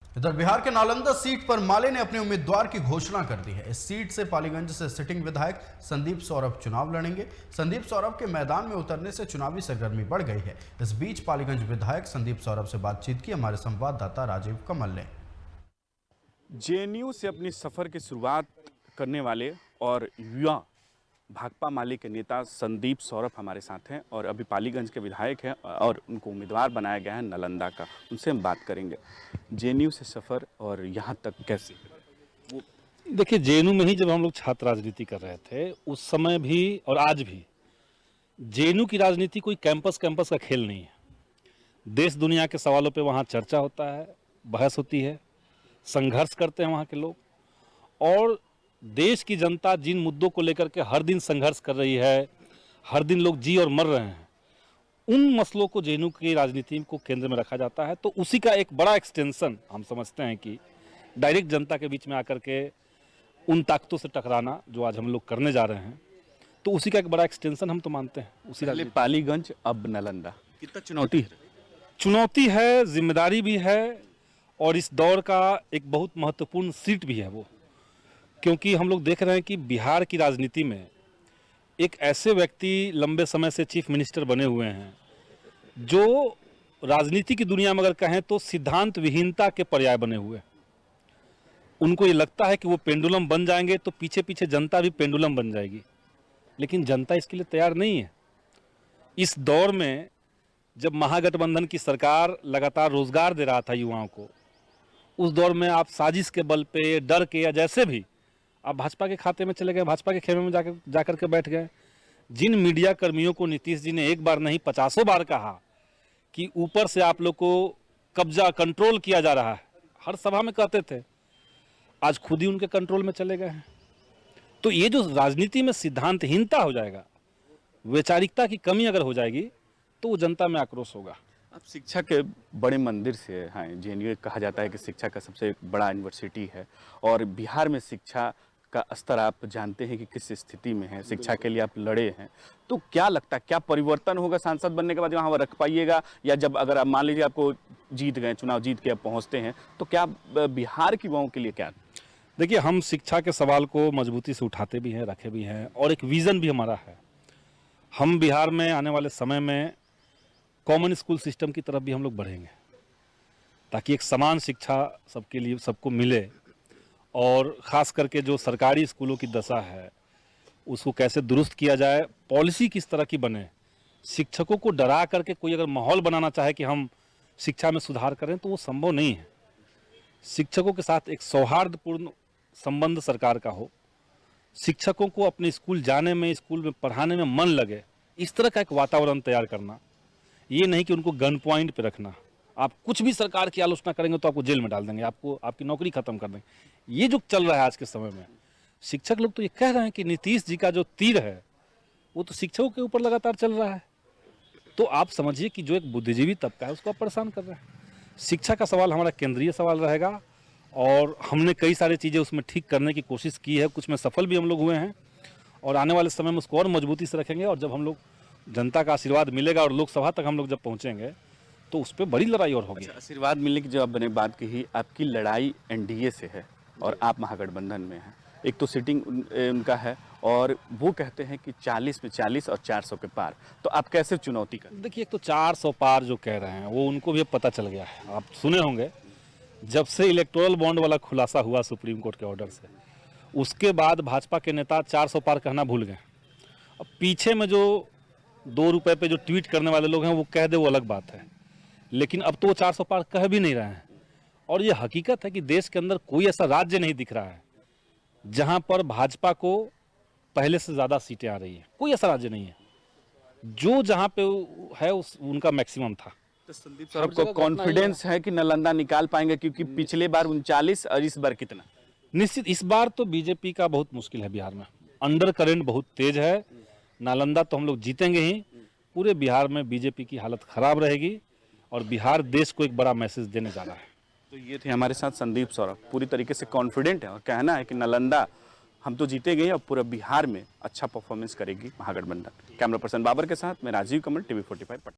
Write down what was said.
इधर बिहार के नालंदा सीट पर माले ने अपने उम्मीदवार की घोषणा कर दी है। इस सीट से पालीगंज से सिटिंग विधायक संदीप सौरभ चुनाव लड़ेंगे। संदीप सौरभ के मैदान में उतरने से चुनावी सरगर्मी बढ़ गई है। इस बीच पालीगंज विधायक संदीप सौरभ से बातचीत की हमारे संवाददाता राजीव कमल ने। जेएनयू से अपनी सफ़र की शुरुआत करने वाले और युवा भाकपा माले के नेता संदीप सौरभ हमारे साथ हैं और अभी पालीगंज के विधायक हैं और उनको उम्मीदवार बनाया गया है नालंदा का। उनसे हम बात करेंगे जेएनयू से सफ़र और यहाँ तक कैसे। देखिए, जेएनयू में ही जब हम लोग छात्र राजनीति कर रहे थे उस समय भी और आज भी जेएनयू की राजनीति कोई कैंपस कैंपस का खेल नहीं है। देश दुनिया के सवालों पे वहाँ चर्चा होता है, बहस होती है, संघर्ष करते हैं वहाँ के लोग। और देश की जनता जिन मुद्दों को लेकर के हर दिन संघर्ष कर रही है, हर दिन लोग जी और मर रहे हैं, उन मसलों को जेएनयू की राजनीति को केंद्र में रखा जाता है। तो उसी का एक बड़ा एक्सटेंशन हम समझते हैं कि डायरेक्ट जनता के बीच में आकर के उन ताकतों से टकराना जो आज हम लोग करने जा रहे हैं, तो उसी का एक बड़ा एक्सटेंशन हम तो मानते हैं। उसी पहले पालीगंज अब नालंदा, कितना चुनौती है? चुनौती है, जिम्मेदारी भी है और इस दौर का एक बहुत महत्वपूर्ण सीट भी है वो, क्योंकि हम लोग देख रहे हैं कि बिहार की राजनीति में एक ऐसे व्यक्ति लंबे समय से चीफ मिनिस्टर बने हुए हैं जो राजनीति की दुनिया में अगर कहें तो सिद्धांत विहीनता के पर्याय बने हुए हैं। उनको ये लगता है कि वो पेंडुलम बन जाएंगे तो पीछे पीछे जनता भी पेंडुलम बन जाएगी, लेकिन जनता इसके लिए तैयार नहीं है। इस दौर में जब महागठबंधन की सरकार लगातार रोजगार दे रहा था युवाओं को, उस दौर में आप साजिश के बल पे, डर के या जैसे भी आप भाजपा के खाते में चले गए, भाजपा के खेमे में जाकर के बैठ गए। जिन मीडिया कर्मियों को नीतीश जी ने एक बार नहीं 50 बार कहा कि ऊपर से आप लोग को कब्जा कंट्रोल किया जा रहा है, हर सभा में कहते थे, आज खुद ही उनके कंट्रोल में चले गए हैं। तो ये जो राजनीति में सिद्धांतहीनता हो जाएगा, वैचारिकता की कमी अगर हो जाएगी, तो वो जनता में आक्रोश होगा। अब शिक्षा के बड़े मंदिर से हैं, जेएनयू कहा जाता है कि शिक्षा का सबसे बड़ा यूनिवर्सिटी है और बिहार में शिक्षा का स्तर आप जानते हैं कि किस स्थिति में है। शिक्षा के लिए आप लड़े हैं, तो क्या लगता है क्या परिवर्तन होगा सांसद बनने के बाद, वहाँ रख पाइएगा? या जब अगर आप मान लीजिए आपको जीत गए, चुनाव जीत के आप पहुँचते हैं, तो क्या बिहार के युवाओं के लिए क्या? देखिए, हम शिक्षा के सवाल को मजबूती से उठाते भी हैं, रखे भी हैं और एक विज़न भी हमारा है। हम बिहार में आने वाले समय में कॉमन स्कूल सिस्टम की तरफ भी हम लोग बढ़ेंगे, ताकि एक समान शिक्षा सबके लिए सबको मिले। और ख़ास करके जो सरकारी स्कूलों की दशा है उसको कैसे दुरुस्त किया जाए, पॉलिसी किस तरह की बने। शिक्षकों को डरा करके कोई अगर माहौल बनाना चाहे कि हम शिक्षा में सुधार करें तो वो संभव नहीं है। शिक्षकों के साथ एक सौहार्दपूर्ण संबंध सरकार का हो, शिक्षकों को अपने स्कूल जाने में, स्कूल में पढ़ाने में मन लगे, इस तरह का एक वातावरण तैयार करना। ये नहीं कि उनको गन पॉइंट पे रखना। आप कुछ भी सरकार की आलोचना करेंगे तो आपको जेल में डाल देंगे, आपको आपकी नौकरी खत्म कर देंगे। ये जो चल रहा है आज के समय में, शिक्षक लोग तो ये कह रहे हैं कि नीतीश जी का जो तीर है वो तो शिक्षकों के ऊपर लगातार चल रहा है। तो आप समझिए कि जो एक बुद्धिजीवी तबका है उसको आप परेशान कर रहे हैं। शिक्षा का सवाल हमारा केंद्रीय सवाल रहेगा और हमने कई सारी चीज़ें उसमें ठीक करने की कोशिश की है, कुछ में सफल भी हम लोग हुए हैं और आने वाले समय में उसको और मजबूती से रखेंगे। और जब हम लोग जनता का आशीर्वाद मिलेगा और लोकसभा तक हम लोग जब पहुंचेंगे तो उस पर बड़ी लड़ाई और होगी। अच्छा, आशीर्वाद मिलने की जो आपने बात कही, आपकी लड़ाई एनडीए से है और आप महागठबंधन में हैं। एक तो सीटिंग उनका है और वो कहते हैं कि 40 में 40 और 400 के पार, तो आप कैसे चुनौती कर? देखिए, एक तो 400 पार जो कह रहे हैं वो उनको भी पता चल गया है। आप सुने होंगे, जब से इलेक्टोरल बॉन्ड वाला खुलासा हुआ सुप्रीम कोर्ट के ऑर्डर से, उसके बाद भाजपा के नेता 400 पार कहना भूल गए। अब पीछे में जो 2 रुपए पे जो ट्वीट करने वाले लोग हैं वो कह दे, वो अलग बात है, लेकिन अब तो वो 400 पार कह भी नहीं रहे हैं। और ये हकीकत है कि देश के अंदर कोई ऐसा राज्य नहीं दिख रहा है जहां पर भाजपा को पहले से ज़्यादा सीटें आ रही हैं। कोई ऐसा राज्य नहीं है। जो जहां पे है उनका मैक्सिमम था। तो संदीप सौरभ को कॉन्फिडेंस है कि नालंदा निकाल पाएंगे, क्योंकि पिछले बार 39 और इस बार कितना? निश्चित इस बार तो बीजेपी का बहुत मुश्किल है। बिहार में अंडर करंट बहुत तेज है। नालंदा तो हम लोग जीतेंगे ही, पूरे बिहार में बीजेपी की हालत खराब रहेगी और बिहार देश को एक बड़ा मैसेज देने जा रहा है। तो ये थे हमारे साथ संदीप सौरभ, पूरी तरीके से कॉन्फिडेंट है और कहना है कि नालंदा हम तो जीतेंगे और पूरा बिहार में अच्छा परफॉर्मेंस करेगी महागठबंधन। कैमरा पर्सन बाबर के साथ मैं राजीव कमल, TV45 पटना।